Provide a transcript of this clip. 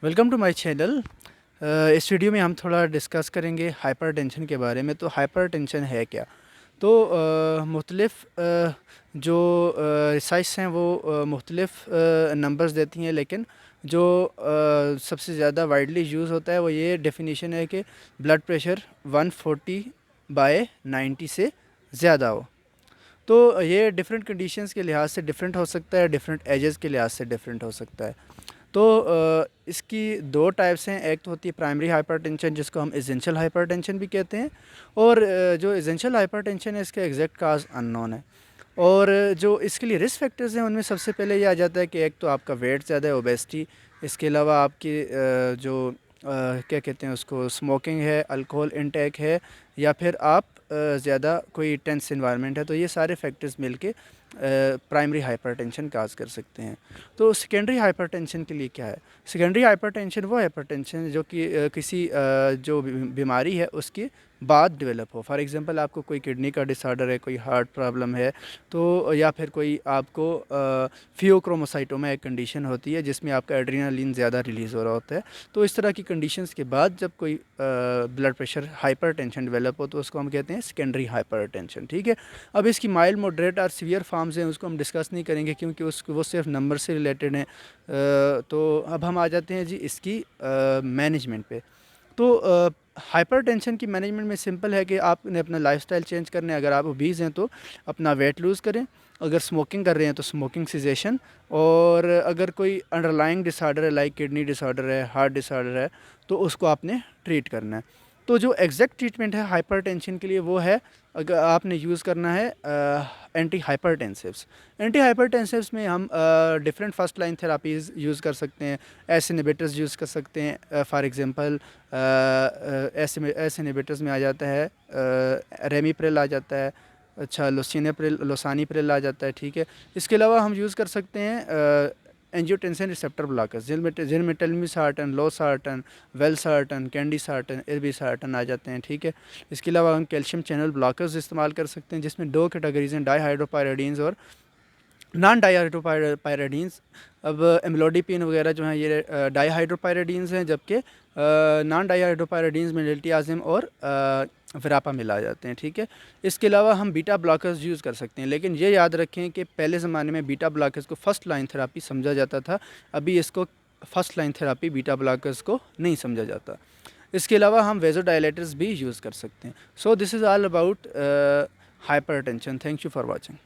Welcome to my channel. इस video में हम थोड़ा डिस्कस करेंगे हाइपरटेंशन के बारे में। तो हाइपरटेंशन है क्या? तो मुख्तलिफ़ जो रिसर्च हैं वो मुख्तलिफ़ नंबर्स देती हैं, लेकिन जो सबसे ज़्यादा वाइडली यूज़ होता है वो ये डेफिनेशन है कि ब्लड प्रेशर 140/90 से ज़्यादा हो। तो ये डिफरेंट कंडीशंस के लिहाज से डिफरेंट हो सकता है, डिफरेंट एजेस के लिहाज से डिफरेंट हो सकता है। तो इसकी दो टाइप्स हैं। एक तो होती है प्राइमरी हाइपरटेंशन, जिसको हम एसेंशियल हाइपरटेंशन भी कहते हैं, और जो एसेंशियल हाइपरटेंशन है इसका एग्जैक्ट काज अननोन है। और जो इसके लिए रिस्क फैक्टर्स हैं उनमें सबसे पहले ये आ जाता है कि एक तो आपका वेट ज़्यादा है, ओबेसिटी। इसके अलावा आपकी जो क्या कहते हैं उसको, स्मोकिंग है, अल्कोहल इनटेक है, या फिर आप ज़्यादा कोई टेंस इन्वायरमेंट है। तो ये सारे फैक्टर्स मिलके प्राइमरी हाइपरटेंशन काज कर सकते हैं। तो सेकेंडरी हाइपरटेंशन के लिए क्या है? सेकेंडरी हाइपरटेंशन वो हाइपरटेंशन जो कि किसी जो बीमारी है उसके बाद डेवलप हो। फॉर एग्जांपल आपको कोई किडनी का डिसऑर्डर है, कोई हार्ट प्रॉब्लम है, तो या फिर कोई आपको फियोक्रोमोसाइटोमा एक कंडीशन होती है जिसमें आपका एड्रेनालिन ज़्यादा रिलीज़ हो रहा होता है। तो इस तरह की कंडीशंस के बाद जब कोई ब्लड प्रेशर हाइपरटेंशन डेवलप हो तो उसको हम कहते हैं सेकेंडरी हाइपरटेंशन। ठीक है। अब इसकी माइल्ड, मॉडरेट और सीवियर फॉर्म्स हैं, उसको हम डिस्कस नहीं करेंगे क्योंकि उसको वो सिर्फ नंबर से रिलेटेड हैं। तो अब हम आ जाते हैं जी इसकी मैनेजमेंट पे। तो हाइपरटेंशन की मैनेजमेंट में सिंपल है कि आपने अपना लाइफस्टाइल चेंज करना है। अगर आप ओबीज़ हैं तो अपना वेट लूज़ करें, अगर स्मोकिंग कर रहे हैं तो स्मोकिंग सीजेशन, और अगर कोई अंडरलाइंग डिसऑर्डर है लाइक किडनी डिसऑर्डर है, हार्ट डिसऑर्डर है, तो उसको आपने ट्रीट करना है। तो जो एग्जैक्ट ट्रीटमेंट है हाइपरटेंशन के लिए वो है, अगर आपने यूज़ करना है एंटी हाइपरटेंसिव्स। एंटी हाइपरटेंसिव्स में हम डिफरेंट फर्स्ट लाइन थेरापीज़ यूज़ कर सकते हैं। एस इनहिबिटर्स यूज़ कर सकते हैं। फॉर एग्जांपल एस इनहिबिटर्स में आ जाता है रेमिप्रिल आ जाता है, अच्छा लोसानिप्रिल आ जाता है। ठीक है। इसके अलावा हम यूज़ कर सकते हैं एंजियोटेंसिन रिसेप्टर ब्लॉकर्स, जिनमें टेलमिसार्टन, लोसार्टन, वेलसार्टन, कैंडीसार्टन, इर्बिसार्टन आ जाते हैं। ठीक है। इसके अलावा हम कैल्शियम चैनल ब्लॉकर्स इस्तेमाल कर सकते हैं, जिसमें दो कैटेगरीज हैं, डाईहाइड्रोपायरिडीन्स और नॉन डाईहाइड्रोपायरिडीन्स। अब एम्लोडिपिन वगैरह जो हैं ये डाईहाइड्रोपायरिडीन्स हैं, जबकि नॉन डाईहाइड्रोपायरिडीन्स में लिल्टियाजिम और विरापामिल आ जाते हैं। ठीक है। इसके अलावा हम बीटा ब्लॉकर्स यूज़ कर सकते हैं, लेकिन ये याद रखें कि पहले ज़माने में बीटा ब्लॉकर्स को फर्स्ट लाइन थेरापी समझा जाता था। अभी इसको first line therapy beta blockers को नहीं समझा जाता। इसके अलावा हम वेज़ोडाइलेटर्स भी यूज़ कर सकते हैं। So this is all about hypertension. Thank you for watching.